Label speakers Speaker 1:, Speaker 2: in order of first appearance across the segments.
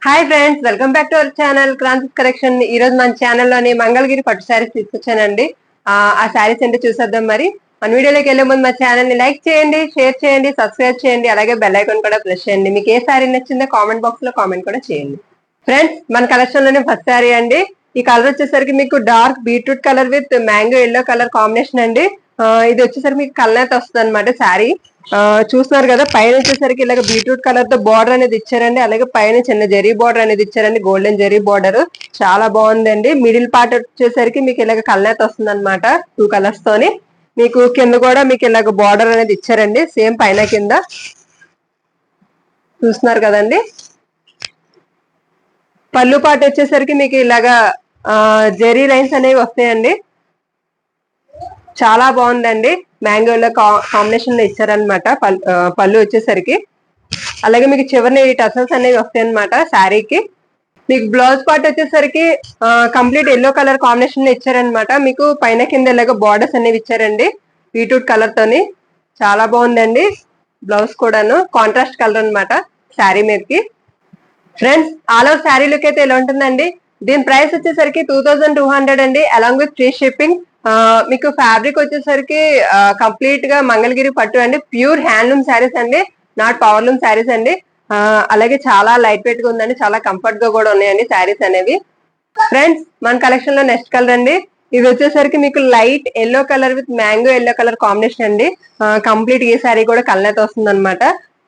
Speaker 1: Hi friends, welcome back to our channel Kranthi's collection. ఈ రోజు మన ఛానల్లోని మంగళగిరి పట్టు శారీస్ తీసుకొచ్చానండి. ఆ శారీస్ ఏంటో చూసేద్దాం. మరి మన వీడియోలోకి వెళ్లే ముందు మా ఛానల్ ని లైక్ చేయండి, షేర్ చేయండి, సబ్స్క్రైబ్ చేయండి, అలాగే బెల్ ఐకాన్ కూడా ప్రెస్ చేయండి. మీకు ఏ శారీ నచ్చిందో కామెంట్ బాక్స్ లో కామెంట్ కూడా చేయండి. ఫ్రెండ్స్, మన కలెక్షన్ లోనే ఫస్ట్ శారీ అండి. ఈ కలర్ వచ్చేసరికి మీకు dark beetroot colour with mango yellow colour combination అండి. ఇది వచ్చేసరికి మీకు కలర్ వస్తుంది అనమాట శారీ. చూస్తున్నారు కదా, పైన వచ్చేసరికి ఇలాగ బీట్రూట్ కలర్ తో బార్డర్ అనేది ఇచ్చారండి. అలాగే పైన చిన్న జరీ బార్డర్ అనేది ఇచ్చారండి, గోల్డెన్ జరీ బార్డర్. చాలా బాగుందండి. మిడిల్ పార్ట్ వచ్చేసరికి మీకు ఇలాగ కలర్ వస్తుంది అనమాట, 2 కలర్స్ తోని. మీకు కింద కూడా మీకు ఇలాగ బార్డర్ అనేది ఇచ్చారండి, సేమ్ పైన కింద. చూస్తున్నారు కదండి. పళ్ళు పార్ట్ వచ్చేసరికి మీకు ఇలాగా జెరీ లైన్స్ అనేవి వస్తాయండి. చాలా బాగుందండి. మ్యాంగోలో కాంబినేషన్ లో ఇచ్చారనమాట పళ్ళు వచ్చేసరికి. అలాగే మీకు చివరిని టసల్స్ అనేవి వస్తాయి అనమాట శారీకి. మీకు బ్లౌజ్ పార్ట్ వచ్చేసరికి కంప్లీట్ ఎల్లో కలర్ కాంబినేషన్ లో ఇచ్చారనమాట. మీకు పైన కింద ఇలాగ బార్డర్స్ అనేవి ఇచ్చారండి బీట్రూట్ కలర్ తోని. చాలా బాగుందండి. బ్లౌజ్ కూడాను కాంట్రాస్ట్ కలర్ అనమాట శారీ మీదకి. Friends, all over sari look అయితే ఇలా ఉంటుందండి. దీని ప్రైస్ వచ్చేసరికి 2200 అండి, అలాంగ్ విత్ ఫ్రీ షిప్పింగ్. మీకు ఫ్యాబ్రిక్ వచ్చేసరికి కంప్లీట్ గా మంగళగిరి పట్టు అండి. ప్యూర్ హ్యాండ్లూమ్ శారీస్ అండి, నాట్ పవర్లూమ్ శారీస్ అండి. అలాగే చాలా లైట్ వెయిట్ గా ఉందండి, చాలా కంఫర్ట్ గా కూడా ఉన్నాయండి శారీస్ అనేవి. ఫ్రెండ్స్, మన కలెక్షన్ లో నెక్స్ట్ కలర్ అండి. ఇది వచ్చేసరికి మీకు light yellow colour with mango yellow colour combination అండి. కంప్లీట్ ఈ శారీ కూడా కలర్ వస్తుంది అనమాట.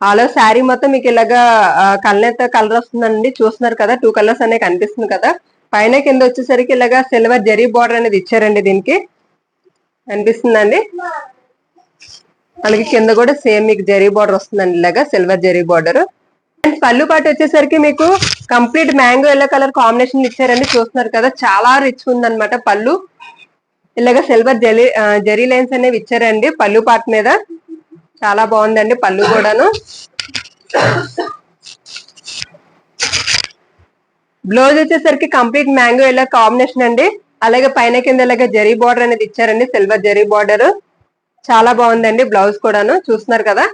Speaker 1: ఆలో శారీ మొత్తం మీకు ఇలాగా కల్నేత కలర్ వస్తుందండి. చూస్తున్నారు కదా, 2 కలర్స్ అనేవి కనిపిస్తుంది కదా. పైన కింద వచ్చేసరికి ఇలాగా సిల్వర్ జరీ బార్డర్ అనేది ఇచ్చారండి దీనికి. కనిపిస్తుందండి. అలాగే కింద కూడా సేమ్ మీకు జరీ బార్డర్ వస్తుందండి, ఇలాగా సిల్వర్ జరీ బార్డర్. అండ్ పళ్ళు పాటు వచ్చేసరికి మీకు complete mango yellow colour combination ఇచ్చారండి. చూస్తున్నారు కదా, చాలా రిచ్ ఉందన్నమాట పళ్ళు. ఇలాగా సిల్వర్ జరీ లైన్స్ అనేవి ఇచ్చారండి పళ్ళు పార్ట్ మీద. చాలా బాగుందండి పళ్ళు కూడాను. బ్లౌజ్ వచ్చేసరికి కంప్లీట్ మ్యాంగో ఎల్లో కాంబినేషన్ అండి. అలాగే పైన కింద ఇలాగ జరీ బార్డర్ అనేది ఇచ్చారండి, సిల్వర్ జరీ బార్డర్. చాలా బాగుందండి బ్లౌజ్ కూడాను. చూస్తున్నారు కదా,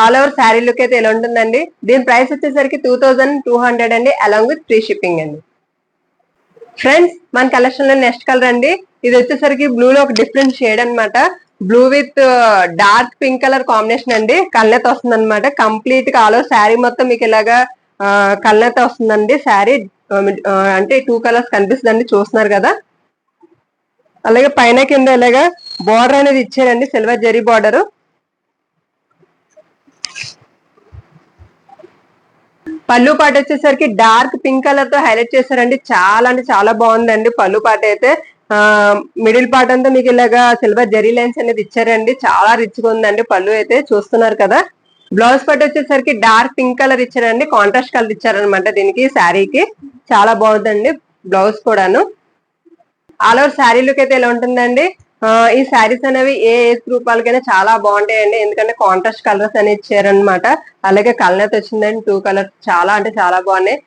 Speaker 1: ఆల్ ఓవర్ శారీ లుక్ అయితే ఇలా ఉంటుందండి. దీని ప్రైస్ వచ్చేసరికి 2200 అండి, అలాంగ్ విత్ ఫ్రీ షిప్పింగ్ అండి. ఫ్రెండ్స్, మన కలెక్షన్ లో నెక్స్ట్ కలర్ అండి. ఇది వచ్చేసరికి బ్లూ లో ఒక డిఫరెంట్ షేడ్ అనమాట. Blue with dark pink colour combination అండి. కళ్ళతో వస్తుంది అనమాట. కంప్లీట్ గా ఆల్ ఓవర్ శారీ మొత్తం మీకు ఇలాగా కళ్ళతో వస్తుందండి శారీ. అంటే 2 కలర్స్ కనిపిస్తుందండి, చూస్తున్నారు కదా. అలాగే పైన కింద ఇలాగా బార్డర్ అనేది ఇచ్చారండి, సిల్వర్ జరీ బార్డర్. పళ్ళు పాట వచ్చేసరికి డార్క్ పింక్ కలర్ తో హైలైట్ చేశారండి. చాలా అంటే చాలా బాగుందండి పళ్ళు పాట అయితే. మిడిల్ పార్ట్ అంతా మీకు ఇలాగా సిల్వర్ జరీ లైన్స్ అనేది ఇచ్చారండి. చాలా రిచ్ గా ఉందండి పళ్ళు అయితే. చూస్తున్నారు కదా. బ్లౌజ్ పార్ట్ వచ్చేసరికి డార్క్ పింక్ కలర్ ఇచ్చారండి, కాంట్రాస్ట్ కలర్ ఇచ్చారనమాట దీనికి శారీకి. చాలా బాగుందండి బ్లౌజ్ కూడాను. ఆల్ ఓవర్ శారీ లుక్ అయితే ఎలా ఉంటుందండి. ఈ శారీస్ అనేవి ఏ ఏజ్ గ్రూప్ వాళ్ళకైనా చాలా బాగుంటాయండి, ఎందుకంటే కాంట్రాస్ట్ కలర్స్ అనేవి ఇచ్చారనమాట. అలాగే కలర్ వచ్చిందండి, 2 కలర్స్. చాలా అంటే చాలా బాగున్నాయి.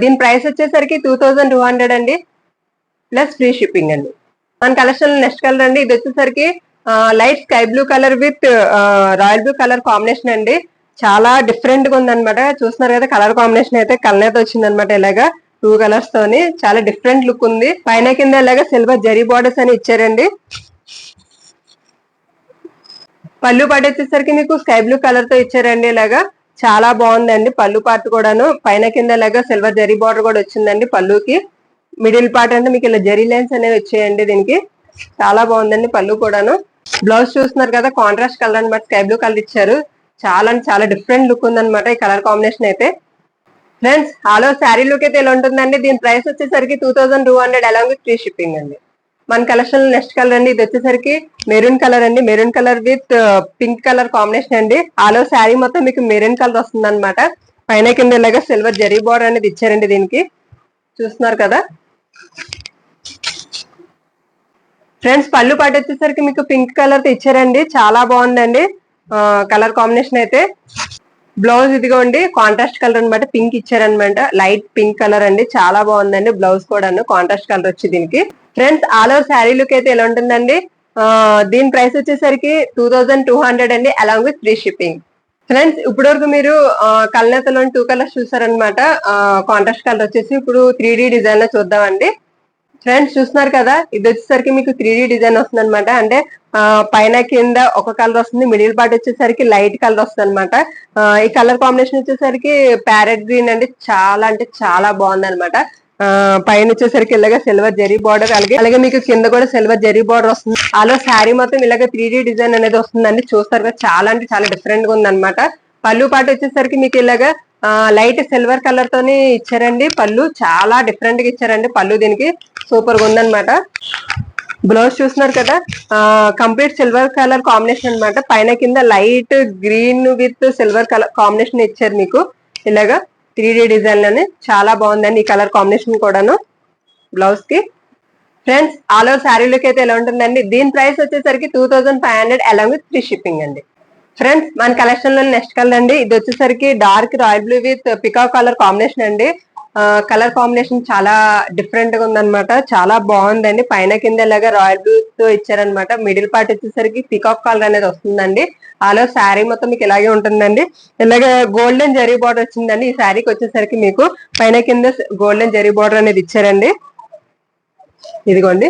Speaker 1: దీని ప్రైస్ వచ్చేసరికి 2200 అండి, ప్లస్ ఫ్రీ షిప్పింగ్ అండి. మన కలెక్షన్ నెక్స్ట్ కలర్ అండి. ఇది వచ్చేసరికి light sky blue colour with royal blue colour combination అండి. చాలా డిఫరెంట్ గా ఉందన్నమాట. చూస్తున్నారు కదా, కలర్ కాంబినేషన్ అయితే కలర్ వచ్చిందనమాట. ఇలాగా 2 కలర్స్ తోని చాలా డిఫరెంట్ లుక్ ఉంది. పైన కింద ఇలాగా సిల్వర్ జరీ బార్డర్స్ అని ఇచ్చారండి. పళ్ళు పాటు వచ్చేసరికి మీకు స్కై బ్లూ కలర్ తో ఇచ్చారండి. ఇలాగా చాలా బాగుందండి పళ్ళు పార్ట్ కూడాను. పైన కింద ఇలాగా సిల్వర్ జరీ బార్డర్ కూడా వచ్చిందండి పళ్ళుకి. మిడిల్ పార్ట్ అంటే మీకు ఇలా జరీ లైన్స్ అనేవి వచ్చాయండి దీనికి. చాలా బాగుందండి పళ్ళు కూడాను. బ్లౌజ్ చూస్తున్నారు కదా, కాంట్రాస్ట్ కలర్ అనమాట, స్కై బ్లూ కలర్ ఇచ్చారు. చాలా అంటే చాలా డిఫరెంట్ లుక్ ఉందన్నమాట ఈ కలర్ కాంబినేషన్ అయితే. Friends, all over sari look అయితే ఇలా ఉంటుందండి. దీని ప్రైస్ వచ్చేసరికి 2200 అలాంగ్ విత్ ఫ్రీ షిప్పింగ్ అండి. మన కలెక్షన్ నెక్స్ట్ కలర్ అండి. ఇది వచ్చేసరికి మెరూన్ కలర్ అండి. Maroon colour with pink colour combination అండి. ఆల్ ఓవర్ శారీ మొత్తం మీకు మెరూన్ కలర్ వస్తుంది అనమాట. పైన కింద ఇలాగా సిల్వర్ జరీ బార్డర్ అనేది ఇచ్చారండి దీనికి. చూస్తున్నారు కదా. ఫ్రెండ్స్, పళ్ళు పాటు వచ్చేసరికి మీకు పింక్ కలర్ తో ఇచ్చారండి. చాలా బాగుందండి కలర్ కాంబినేషన్ అయితే. బ్లౌజ్ ఇదిగోండి కాంట్రాస్ట్ కలర్ అనమాట, పింక్ ఇచ్చారనమాట, లైట్ పింక్ కలర్ అండి. చాలా బాగుందండి బ్లౌజ్ కూడా కాంట్రాస్ట్ కలర్ వచ్చి దీనికి. Friends, all over sari look అయితే ఎలా ఉంటుందండి. దీని ప్రైస్ వచ్చేసరికి 2200 అండి, along with free shipping. Friends ఇప్పటి వరకు మీరు కల్నేతలో 2 కలర్స్ చూసారనమాట. కాంట్రాస్ట్ కలర్ వచ్చేసి ఇప్పుడు 3D డిజైన్ లో చూద్దామండి. ఫ్రెండ్స్ చూస్తున్నారు కదా, ఇది వచ్చేసరికి మీకు 3D డిజైన్ వస్తుంది అనమాట. అంటే పైన కింద ఒక కలర్ వస్తుంది, మిడిల్ పార్ట్ వచ్చేసరికి లైట్ కలర్ వస్తుంది అనమాట. ఈ కలర్ కాంబినేషన్ వచ్చేసరికి ప్యారెట్ గ్రీన్ అండి. చాలా అంటే చాలా బాగుంది అనమాట. పైన వచ్చేసరికి ఇలాగ సిల్వర్ జెరీ బార్డర్, అలాగే మీకు కింద కూడా సిల్వర్ జెరీ బార్డర్ వస్తుంది. అలా శారీ మొత్తం ఇలాగ 3D డిజైన్ అనేది వస్తుందండి. చూస్తారు కదా, చాలా అంటే చాలా డిఫరెంట్ గా ఉంది అనమాట. పళ్ళు పాటు వచ్చేసరికి మీకు ఇలాగా లైట్ సిల్వర్ కలర్ తోని ఇచ్చారండి. పళ్ళు చాలా డిఫరెంట్ గా ఇచ్చారండి. పళ్ళు దీనికి సూపర్ గా ఉందన్నమాట. బ్లౌజ్ చూస్తున్నారు కదా, కంప్లీట్ సిల్వర్ కలర్ కాంబినేషన్ అనమాట. పైన కింద light green with silver colour combination ఇచ్చారు మీకు. ఇలాగా 3D డిజైన్ లోనే చాలా బాగుందండి ఈ కలర్ కాంబినేషన్ కూడాను బ్లౌజ్ కి. Friends all over sari look అయితే ఎలా ఉంటుందండి. దీని ప్రైస్ వచ్చేసరికి 2500 అలాంగ్ విత్ ఫ్రీ షిప్పింగ్ అండి. ఫ్రెండ్స్ మన కలెక్షన్ లో నెక్స్ట్ కలర్ అండి. ఇది వచ్చేసరికి dark royal blue with peacock colour combination అండి. కలర్ కాంబినేషన్ చాలా డిఫరెంట్ గా ఉందన్నమాట. చాలా బాగుందండి. పైన కింద ఇలాగా రాయల్ బ్లూ తో ఇచ్చారనమాట. మిడిల్ పార్ట్ వచ్చేసరికి పికాక్ కలర్ అనేది వస్తుందండి. ఆలో శారీ మొత్తం మీకు ఇలాగే ఉంటుందండి. ఇలాగే గోల్డెన్ జరీ బార్డర్ వచ్చిందండి. ఈ శారీకి వచ్చేసరికి మీకు పైన కింద గోల్డెన్ జరీ బార్డర్ అనేది ఇచ్చారండి. ఇదిగోండి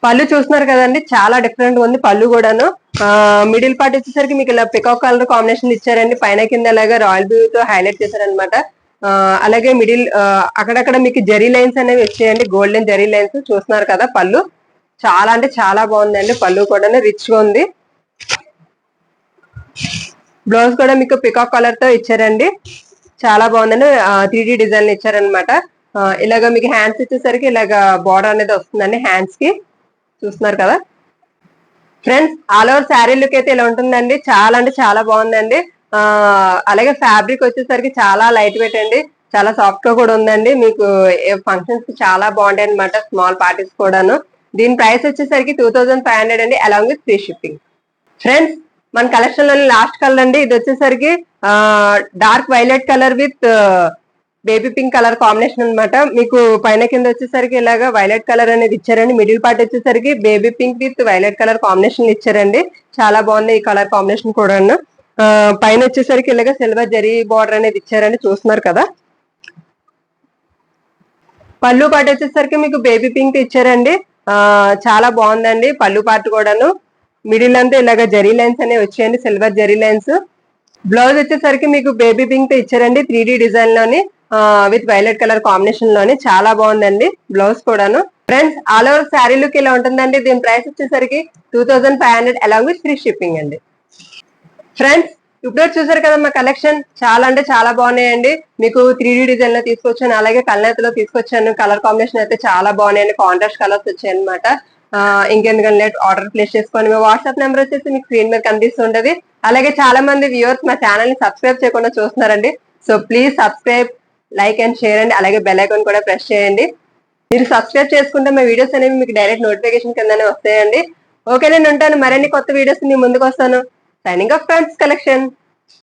Speaker 1: పళ్ళు చూస్తున్నారు కదండి, చాలా డిఫరెంట్ గా ఉంది పళ్ళు కూడాను. మిడిల్ పార్ట్ వచ్చేసరికి మీకు ఇలా పికాక్ కలర్ కాంబినేషన్ ఇచ్చారండి. పైన కింద అలాగా రాయల్ బ్లూ తో హైలైట్ చేశారనమాట. అలాగే మిడిల్ అక్కడక్కడ మీకు జరీ లైన్స్ అనేవి వచ్చాయండి, గోల్డెన్ జరీ లైన్స్. చూస్తున్నారు కదా, పళ్ళు చాలా అంటే చాలా బాగుందండి. పళ్ళు కూడా రిచ్ గా ఉంది. బ్లౌజ్ కూడా మీకు పికాక్ కలర్ తో ఇచ్చారండి. చాలా బాగుందండి. 3D డిజైన్ ఇచ్చారనమాట. ఇలాగ మీకు హ్యాండ్స్ ఇచ్చేసరికి ఇలాగ బార్డర్ అనేది వస్తుందండి హ్యాండ్స్ కి. చూస్తున్నారు కదా friends, all over sari look అయితే ఇలా ఉంటుందండి. చాలా అంటే చాలా బాగుందండి. అలాగే ఫ్యాబ్రిక్ వచ్చేసరికి చాలా లైట్ వెయిట్ అండి. చాలా సాఫ్ట్ గా కూడా ఉందండి. మీకు ఫంక్షన్స్ కి చాలా బాగుంటాయి అనమాట, స్మాల్ పార్టీస్ కూడాను. దీని ప్రైస్ వచ్చేసరికి 2500 అండి along with free shipping. Friends మన కలెక్షన్ లోని లాస్ట్ కలర్ అండి. ఇది వచ్చేసరికి dark violet colour with baby pink colour combination అనమాట. మీకు పైన కింద వచ్చేసరికి ఇలాగా వైలెట్ కలర్ అనేది ఇచ్చారండి. మిడిల్ పార్ట్ వచ్చేసరికి baby pink with violet colour combination ఇచ్చారండి. చాలా బాగుంది ఈ కలర్ కాంబినేషన్ కూడా. పైన వచ్చేసరికి ఇలాగా సిల్వర్ జరీ బార్డర్ అనేది ఇచ్చారండి. చూస్తున్నారు కదా. పళ్ళు పార్ట్ వచ్చేసరికి మీకు బేబీ పింక్ ఇచ్చారండి. చాలా బాగుందండి పళ్ళు పార్ట్ కూడాను. మిడిల్ అంతా ఇలాగా జరీ లైన్స్ అనేవి వచ్చాయండి, సిల్వర్ జరీ లైన్స్. బ్లౌజ్ వచ్చేసరికి మీకు బేబీ పింక్ తో ఇచ్చారండి, 3D డిజైన్ లోని విత్ వైలెట్ కలర్ కాంబినేషన్ లోని. చాలా బాగుందండి బ్లౌజ్ కూడాను. Friends all over sari look ఇలా ఉంటుందండి. దీని ప్రైస్ వచ్చేసరికి 2500 అలాంగ్ విత్ ఫ్రీ షిప్పింగ్ అండి. ఫ్రెండ్స్ ఇప్పుడు చూసారు కదా మా కలెక్షన్, చాలా అంటే చాలా బాగున్నాయండి. మీకు 3D డిజైన్ లో తీసుకొచ్చాను, అలాగే కల్నేతలో తీసుకొచ్చాను. కలర్ కాంబినేషన్ అయితే చాలా బాగున్నాయండి. కాంట్రాస్ట్ కలర్స్ వచ్చాయి అనమాట. ఇంకెందుకంటే ఆర్డర్ ప్లేస్ చేసుకొని మీ వాట్సాప్ నెంబర్ వచ్చేసి మీకు స్క్రీన్ మీద కనిపిస్తుంటది. అలాగే చాలా మంది వ్యూవర్స్ మా ఛానల్ ని సబ్స్క్రైబ్ చేయకుండా చూస్తున్నారండి. So please subscribe, like and share అండి. అలాగే బెల్ ఐకాన్ కూడా ప్రెస్ చేయండి. మీరు సబ్స్క్రైబ్ చేసుకుంటే మా వీడియోస్ అనేవి మీకు డైరెక్ట్ నోటిఫికేషన్ కిందనే వస్తాయండి. ఓకే, నేను ఉంటాను. మరిన్ని కొత్త వీడియోస్ మీ ముందుకు వస్తాను. Signing off friends collection.